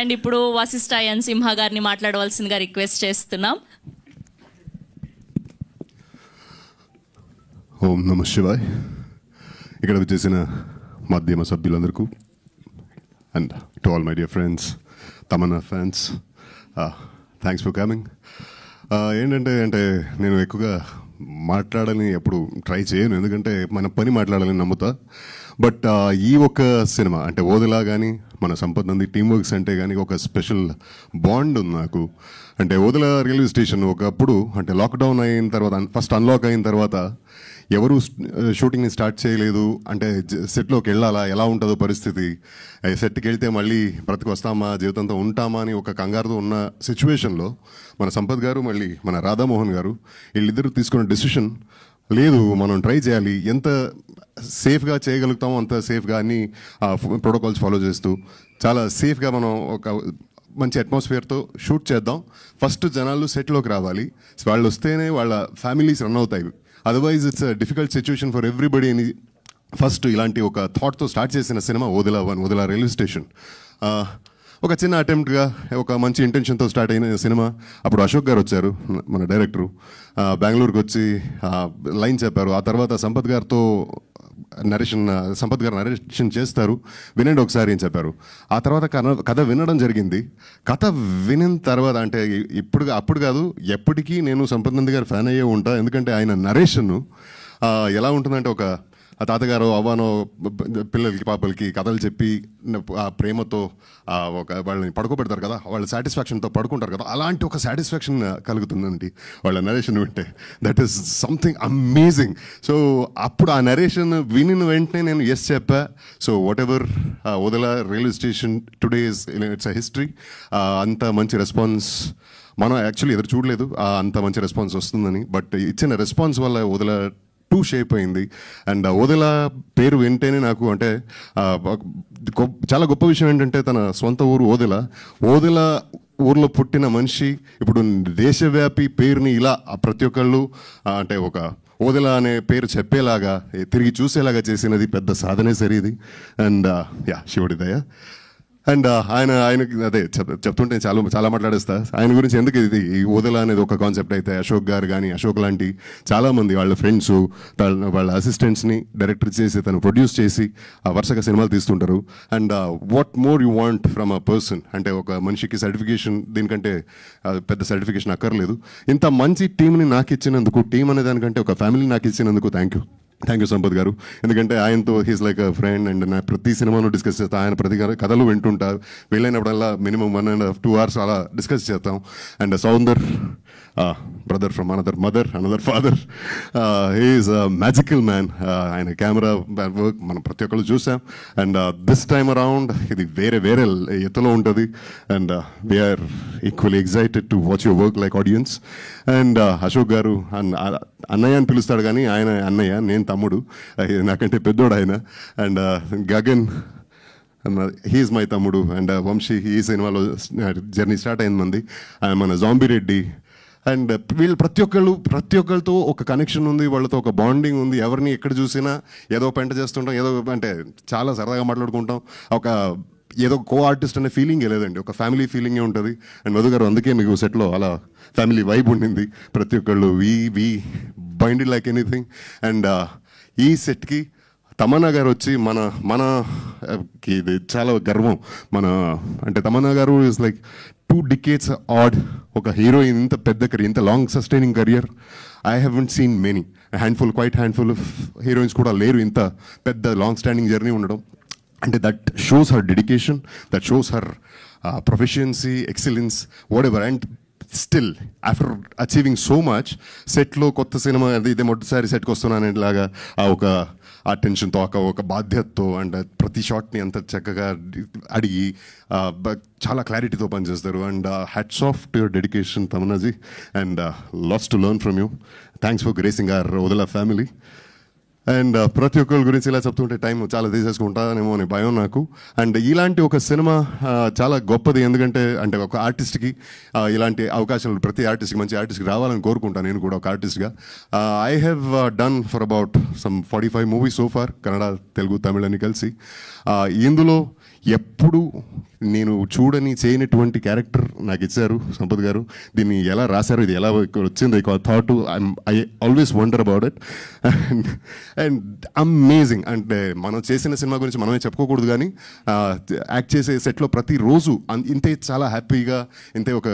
And ఇప్పుడు వశిష్ఠ ఎన్ సింహ గారిని మాట్లాడవలసిందిగా రిక్వెస్ట్ చేస్తున్నాం. ఓం నమ శివాయ్. ఇక్కడ వచ్చేసిన మాధ్యమ సభ్యులందరికీ and to all my dear friends, Tamannaah fans, thanks for coming. ఏంటంటే నేను ఎక్కువగా మాట్లాడాలని ఎప్పుడు ట్రై చేయను, ఎందుకంటే మన పని మాట్లాడాలని నమ్ముతా. బట్ ఈ ఒక్క సినిమా అంటే ఓదెలా కానీ మన సంపత్ నంది టీమ్ వర్క్స్ అంటే కానీ ఒక స్పెషల్ బాండ్ ఉంది నాకు. అంటే ఓదెలా రైల్వే స్టేషన్ ఒకప్పుడు అంటే లాక్డౌన్ అయిన తర్వాత, ఫస్ట్ అన్లాక్ అయిన తర్వాత ఎవరు షూటింగ్ని స్టార్ట్ చేయలేదు. అంటే సెట్లోకి వెళ్ళాలా, ఎలా ఉంటుందో పరిస్థితి, సెట్కి వెళ్తే మళ్ళీ బ్రతికి వస్తామా, జీవితంతో ఉంటామా అని ఒక కంగారుతో ఉన్న సిచ్యువేషన్లో మన సంపత్ గారు మళ్ళీ మన రాధామోహన్ గారు వీళ్ళిద్దరూ తీసుకున్న డెసిషన్, లేదు మనం ట్రై చేయాలి, ఎంత సేఫ్గా చేయగలుగుతామో అంత సేఫ్గా అన్ని ప్రోటోకాల్స్ ఫాలో చేస్తూ చాలా సేఫ్గా మనం ఒక మంచి అట్మాస్ఫియర్తో షూట్ చేద్దాం. ఫస్ట్ జనాలు సెట్లోకి రావాలి, వాళ్ళు వస్తేనే వాళ్ళ ఫ్యామిలీస్ రన్ అవుతాయి, otherwise it's difficult situation for everybody అని ఫస్ట్ ఇలాంటి ఒక థాట్తో స్టార్ట్ చేసిన cinema Odela Odela railway station. ఒక చిన్న అటెంప్ట్గా ఒక మంచి ఇంటెన్షన్తో స్టార్ట్ అయిన సినిమా. అప్పుడు అశోక్ గారు వచ్చారు, మన డైరెక్టరు, బెంగళూరుకి వచ్చి లైన్ చెప్పారు. ఆ తర్వాత సంపత్ గారితో సంపత్ గారు నరేషన్ చేస్తారు, వినండి ఒకసారి అని చెప్పారు. ఆ తర్వాత కథ వినడం జరిగింది. కథ వినిన తర్వాత అంటే అప్పుడు కాదు, ఎప్పటికీ నేను సంపత్ నంది గారు ఫ్యాన్ అయ్యే ఉంటా. ఎందుకంటే ఆయన నరేషన్ను ఎలా ఉంటుందంటే, ఒక తాతగారు అవ్వానో పిల్లలకి పాపలకి కథలు చెప్పి ఆ ప్రేమతో ఒక వాళ్ళని పడుకోబెడతారు కదా, వాళ్ళ సాటిస్ఫాక్షన్తో పడుకుంటారు కదా, అలాంటి ఒక సాటిస్ఫాక్షన్ కలుగుతుందండి వాళ్ళ నరేషన్ వింటే. That is something amazing. So అప్పుడు ఆ నరేషన్ వినిన వెంటనే నేను ఎస్ చెప్పా. So what ever Odela railway station today it's a history. అంత మంచి రెస్పాన్స్ మనం యాక్చువల్లీ ఎదురు చూడలేదు, అంత మంచి రెస్పాన్స్ వస్తుందని. బట్ ఇచ్చిన రెస్పాన్స్ వల్ల ఓదెలా 2 షేప్ అయింది. అండ్ ఓదెలా పేరు వింటేనే నాకు అంటే చాలా గొప్ప విషయం ఏంటంటే, తన సొంత ఊరు ఓదెలా ఊర్లో పుట్టిన మనిషి ఇప్పుడు దేశవ్యాపి పేరుని ఇలా ప్రతి ఒక్కళ్ళు అంటే ఒక ఓదెలా అనే పేరు చెప్పేలాగా తిరిగి చూసేలాగా చేసినది పెద్ద సాధనే సరే ఇది. అండ్ శివుడి దయ. అండ్ ఆయనకి అదే చెప్తుంటే చాలా మాట్లాడేస్తా. ఆయన గురించి ఎందుకు ఇది ఈ ఓదెలా అనేది ఒక కాన్సెప్ట్ అయితే, అశోక్ గారు కానీ అశోక్ లాంటి చాలామంది వాళ్ళ ఫ్రెండ్స్ వాళ్ళ అసిస్టెంట్స్ని డైరెక్టర్ చేసి తను ప్రొడ్యూస్ చేసి వరుసగా సినిమాలు తీస్తుంటారు. And what more you want from a person అంటే, ఒక మనిషికి సర్టిఫికేషన్ దీనికంటే పెద్ద సర్టిఫికేషన్ అక్కర్లేదు. ఇంత మంచి టీంని నాకు ఇచ్చినందుకు, టీం అనే దానికంటే ఒక ఫ్యామిలీ నాకు ఇచ్చినందుకు థ్యాంక్ యూ సంపత్ గారు. ఎందుకంటే ఆయనతో he's like a friend. And నా ప్రతి సినిమాను డిస్కస్ చేస్తాను, ఆయన ప్రతి కథలు వింటుంటారు. వెళ్ళినప్పుడల్లా మినిమం 1.5-2 hours అలా డిస్కస్ చేస్తాం. And Soundar, brother from another mother, another father, he's a magical man. ఆయన కెమెరా వర్క్ మనం ప్రతి ఒక్కరు చూసాం. అండ్ దిస్ టైమ్ అరౌండ్ ఇది వేరే ఎత్తులో ఉంటుంది. And we're equally excited to watch your work like audience. And Ashok గారు అన్నయ్య అని పిలుస్తాడు, కానీ ఆయన అన్నయ్య, నేను తమ్ముడు, నాకంటే పెద్దోడు ఆయన. అండ్ గగన్, హీఈస్ మై తమ్ముడు. అండ్ వంశీ, ఈ సినిమాలో జర్నీ స్టార్ట్ అయింది మంది. మన జాంబీ రెడ్డి. అండ్ వీళ్ళు ప్రతి ఒక్కరితో ఒక కనెక్షన్ ఉంది, వాళ్ళతో ఒక బాండింగ్ ఉంది. ఎవరిని ఎక్కడ చూసినా ఏదో పెంట చేస్తుంటాం, ఏదో అంటే చాలా సరదాగా మాట్లాడుకుంటాం. ఏదో కో ఆర్టిస్ట్ అనే ఫీలింగే లేదండి, ఒక ఫ్యామిలీ ఫీలింగే ఉంటుంది. అండ్ మధు గారు, అందుకే మీకు సెట్లో అలా ఫ్యామిలీ వైబ్ ఉండింది. ప్రతి ఒక్కళ్ళు వి బైండెడ్ లైక్ ఎనీథింగ్. అండ్ ఈ సెట్కి తమన్నా గారు వచ్చి మనకి ఇది చాలా గర్వం. అంటే తమన్నా గారు ఇస్ లైక్ 2 decades ఆడ్. ఒక హీరోయిన్ ఇంత పెద్ద కెరీర్, ఇంత long sustaining career I haven't seen many. Quite handful of heroines కూడా లేరు ఇంత పెద్ద లాంగ్ స్టాండింగ్ జర్నీ ఉండడం. అంటే that shows her dedication, that shows her proficiency, excellence, whatever. And still after achieving so much, సెట్లో కొత్త cinema ఇదే మొదటిసారి సెట్కి వస్తున్నాను లాగా ఆ టెన్షన్తో, ఒక బాధ్యతతో, అండ్ ప్రతి షాట్ని అంత చక్కగా అడిగి చాలా క్లారిటీతో పనిచేస్తారు. And hats off to your dedication తమన్నాజీ. And lots to learn from you. Thanks for gracing our Odela family. And ప్రతి ఒక్కరి గురించి ఇలా చెప్తుంటే టైం చాలా తీసేసుకుంటానేమో అని భయం నాకు. అండ్ ఇలాంటి ఒక సినిమా చాలా గొప్పది, ఎందుకంటే అంటే ఒక ఆర్టిస్ట్కి ఇలాంటి అవకాశాలు ప్రతి ఆర్టిస్ట్కి, మంచి ఆర్టిస్ట్కి రావాలని కోరుకుంటాను నేను కూడా ఒక ఆర్టిస్ట్గా. I have done for about some 45 movies so far, Kannada, Telugu, Tamil అని కలిసి. ఇందులో ఎప్పుడు నేను చూడని చేయనటువంటి క్యారెక్టర్ నాకు ఇచ్చారు సంపత్ గారు. దీన్ని ఎలా రాశారు, ఇది ఎలా వచ్చింది thought, I always wonder about it. And amazing. అంటే మనం చేసిన సినిమా గురించి మనమే చెప్పుకోకూడదు, కానీ యాక్ట్ చేసే సెట్లో ప్రతిరోజు ఇంతే చాలా హ్యాపీగా, ఇంతే ఒక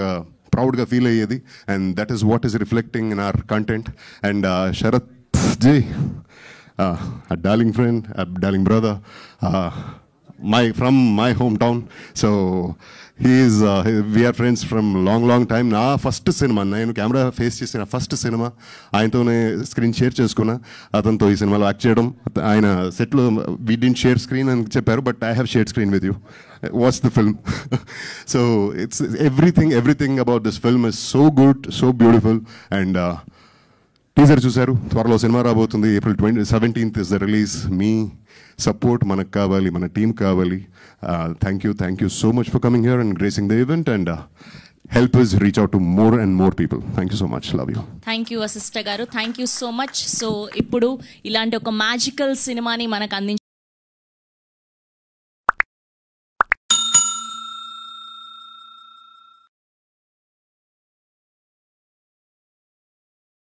ప్రౌడ్గా ఫీల్ అయ్యేది. And that is what is reflecting in our content. And Sharath Jai, a darling friend, a darling brother, from my hometown. So we are friends from long time. నా ఫస్ట్ సినిమా, నేను కెమెరా ఫేస్ చేసిన first cinema ఆయనతోనే screen share చేసుకున్నా. అతనితో ఈ సినిమాలో act చేయడం, ఆయన సెట్లో వీ డింట్ షేర్ స్క్రీన్ అని చెప్పారు, but I have shared screen with you. Watch the film. So it's everything about this film is so good, so beautiful. And teaser చూశారు, త్వరలో సినిమా రాబోతుంది. April 17th is the release. Me support మనకు కావాలి, మన team కావాలి. Thank you so much for coming here and gracing the event and help us reach out to more and more people. Thank you so much. Love you. Thank you Vasishta గారు, thank you so much. So ఇప్పుడు ఇలాంటి ఒక magical సినిమాని మనకు